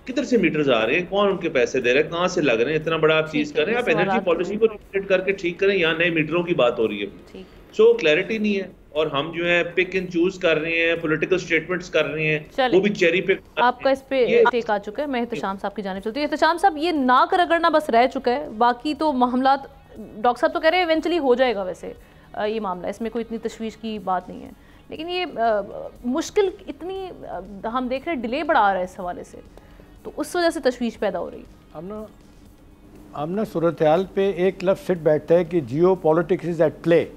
किधर से मीटर्स आ रहे हैं, कौन उनके पैसे दे रहे हैं, कहाँ से लग रहे हैं, इतना बड़ा आप चीज करें, आप एनर्जी पॉलिसी को रिलेट करके ठीक करें, यहाँ नए मीटरों की बात हो रही है। सो क्लैरिटी नहीं है और हम जो है पिक एंड चूज कर रहे हैं, पॉलिटिकल स्टेटमेंट्स कर रहे हैं, वो भी चेरी पे। आपका इस पे टेक आ चुका है, मैं एहतशाम साहब की जानिब चलती हूं। एहतशाम साहब, ये नाक रगड़ना बस रह चुका है, बाकी तो मामला डॉक्टर साहब तो कह रहे हैं इवेंचुअली हो जाएगा। वैसे ये मामला, इसमें कोई इतनी तशवीश की बात नहीं है, लेकिन ये मुश्किल इतनी हम देख रहे हैं, डिले बढ़ा रहा है इस हवाले से, तो उस वजह से तशवीश पैदा हो रही है। हम ना सूरत हाल पे एक लफ्ज़ सिट बैठता है कि geopolitics is at play.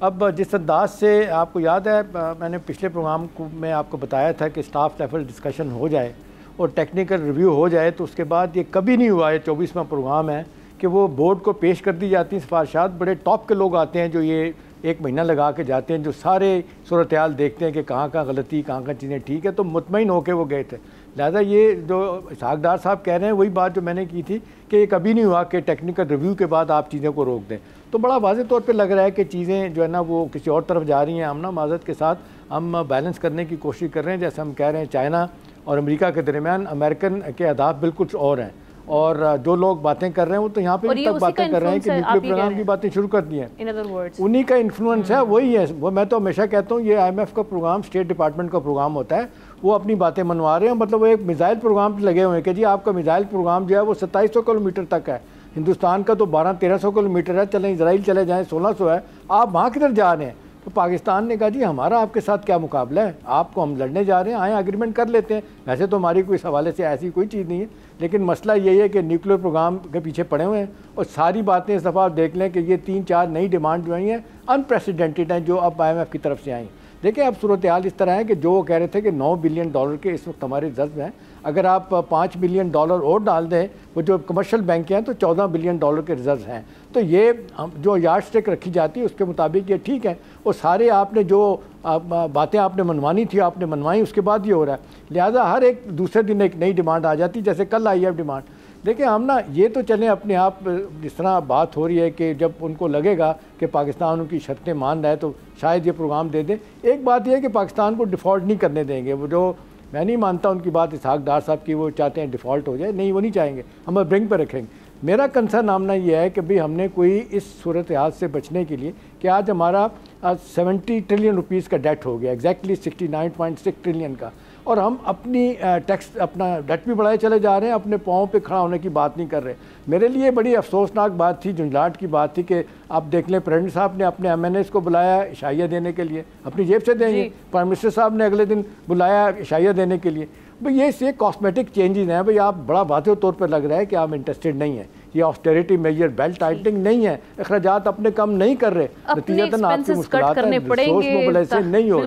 अब जिस अंदाज से आपको याद है, मैंने पिछले प्रोग्राम में आपको बताया था कि स्टाफ लेवल डिस्कशन हो जाए और टेक्निकल रिव्यू हो जाए, तो उसके बाद ये कभी नहीं हुआ। ये 24वां प्रोग्राम है कि वो बोर्ड को पेश कर दी जाती हैं सिफारिशात। बड़े टॉप के लोग आते हैं जो ये 1 महीना लगा के जाते हैं, जो सारे सूरत हाल देखते हैं कि कहाँ कहाँ गलती, कहाँ चीज़ें ठीक है, तो मुतमईन होकर वो गए थे। लिहाजा ये जो इसहाक डार साहब कह रहे हैं वही बात जो मैंने की थी कि ये कभी नहीं हुआ कि टेक्निकल रिव्यू के बाद आप चीज़ों को रोक दें। तो बड़ा वाज़ेह तौर पे लग रहा है कि चीज़ें जो है ना वो किसी और तरफ जा रही हैं। हम ना माज़रत के साथ हम बैलेंस करने की कोशिश कर रहे हैं। जैसे हम कह रहे हैं चाइना और अमेरिका के दरमियान अमेरिकन के अहदाफ बिल्कुल और हैं, और जो लोग बातें कर रहे हैं वो तो यहाँ पे तक बातें कर रहे हैं कि न्यूक्लियर प्रोग्राम की बातें शुरू कर दी हैं। उन्हीं का इन्फ्लुएंस है, वही है। वो मैं तो हमेशा कहता हूँ ये IMF का प्रोग्राम स्टेट डिपार्टमेंट का प्रोग्राम होता है, वो अपनी बातें मनवा रहे हैं। मतलब वो एक मिसाइल प्रोग्राम लगे हुए हैं कि जी आपका मिसाइल प्रोग्राम जो है वो 2700 किलोमीटर तक है, हिंदुस्तान का तो 1200-1300 किलोमीटर है, चलें इसराइल चले जाएँ 1600 है, आप वहाँ किधर जा रहे हैं। तो पाकिस्तान ने कहा जी हमारा आपके साथ क्या मुकाबला है, आपको हम लड़ने जा रहे हैं, आए एग्रीमेंट कर लेते हैं। वैसे तो हमारी कोई इस हवाले से ऐसी कोई चीज़ नहीं है, लेकिन मसला यही है कि न्यूक्लियर प्रोग्राम के पीछे पड़े हुए हैं। और सारी बातें इस दफ़ा आप देख लें कि ये 3-4 नई डिमांड जो आई हैं अनप्रेसिडेंटेड हैं, जो अब IMF की तरफ से आई। देखिए अब सूरत हाल इस तरह है कि जो वो कह रहे थे कि $9 बिलियन के इस वक्त हमारे रिजर्व हैं, अगर आप $5 बिलियन और डाल दें, वो जो कमर्शियल बैंक हैं, तो $14 बिलियन के रिजर्व हैं। तो ये जो यार्ड स्टिक रखी जाती है उसके मुताबिक ये ठीक है। और सारे आपने जो बातें आपने मनवानी थी आपने मनवाई, उसके बाद ये हो रहा है। लिहाजा हर एक दूसरे दिन एक नई डिमांड आ जाती, जैसे कल आई है डिमांड। देखिए हम ना ये तो चलें अपने आप, जिस तरह बात हो रही है कि जब उनको लगेगा कि पाकिस्तान उनकी शर्तें मान रहा है तो शायद ये प्रोग्राम दे दें। एक बात यह है कि पाकिस्तान को डिफ़ॉल्ट नहीं करने देंगे। वो जो मैं नहीं मानता उनकी बात इसहाक डार साहब की, वो चाहते हैं डिफ़ॉल्ट हो जाए, नहीं वो नहीं चाहेंगे, हम ब्रिंक पर रखेंगे। मेरा कंसर्न आमना यह है कि भाई हमने कोई इस सूरत हाल से बचने के लिए कि आज हमारा 70 ट्रिलियन रुपीज़ का डेट हो गया, एग्जैक्टली 69.6 ट्रिलियन का, और हम अपनी टैक्स अपना डेट भी बढ़ाए चले जा रहे हैं, अपने पाँव पे खड़ा होने की बात नहीं कर रहे। मेरे लिए बड़ी अफसोसनाक बात थी, झुंझलाहट की बात थी कि आप देख लें प्रेसिडेंट साहब ने अपने MNAs को बुलाया इशाइया देने के लिए, अपनी जेब से देंगे। प्राइम मिनिस्टर साहब ने अगले दिन बुलाया इशाइया देने के लिए। भाई ये कॉस्मेटिक चेंजेस हैं। भाई आप बड़ा वाज़ेह तौर पर लग रहा है कि आप इंटरेस्टेड नहीं है। ये ऑस्टेरिटी मेजर, बेल्ट टाइटनिंग नहीं है, अखराजात अपने कम नहीं कर रहे, नतीजतन आपकी मुश्किलात करने नहीं हो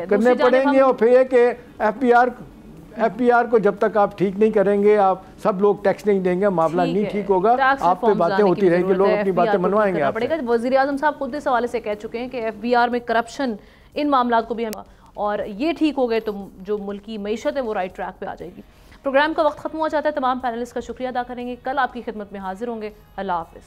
करने पड़ेंगे। और फिर कि FBR को जब तक आप ठीक नहीं करेंगे, आप सब लोग टैक्स नहीं देंगे, मामला नहीं ठीक होगा, आप पे बातें होती रहेंगी, लोग अपनी बातें मनवाएंगे। वज़ीर आज़म साहब खुद इस हवाले से कह चुके हैं कि FBR में करप्शन, इन मामलों को भी हम, और ये ठीक हो गए तो जो मुल्क की मईशत है वो राइट ट्रैक पे आ जाएगी। प्रोग्राम का वक्त खत्म हो जाता है। तमाम पैनलिस्ट का शुक्रिया अदा करेंगे। कल आपकी खिदमत में हाजिर होंगे। अल्लाह हाफ़िज़।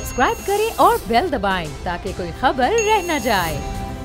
सब्सक्राइब करें और बेल दबाएं ताकि कोई खबर रह न जाए।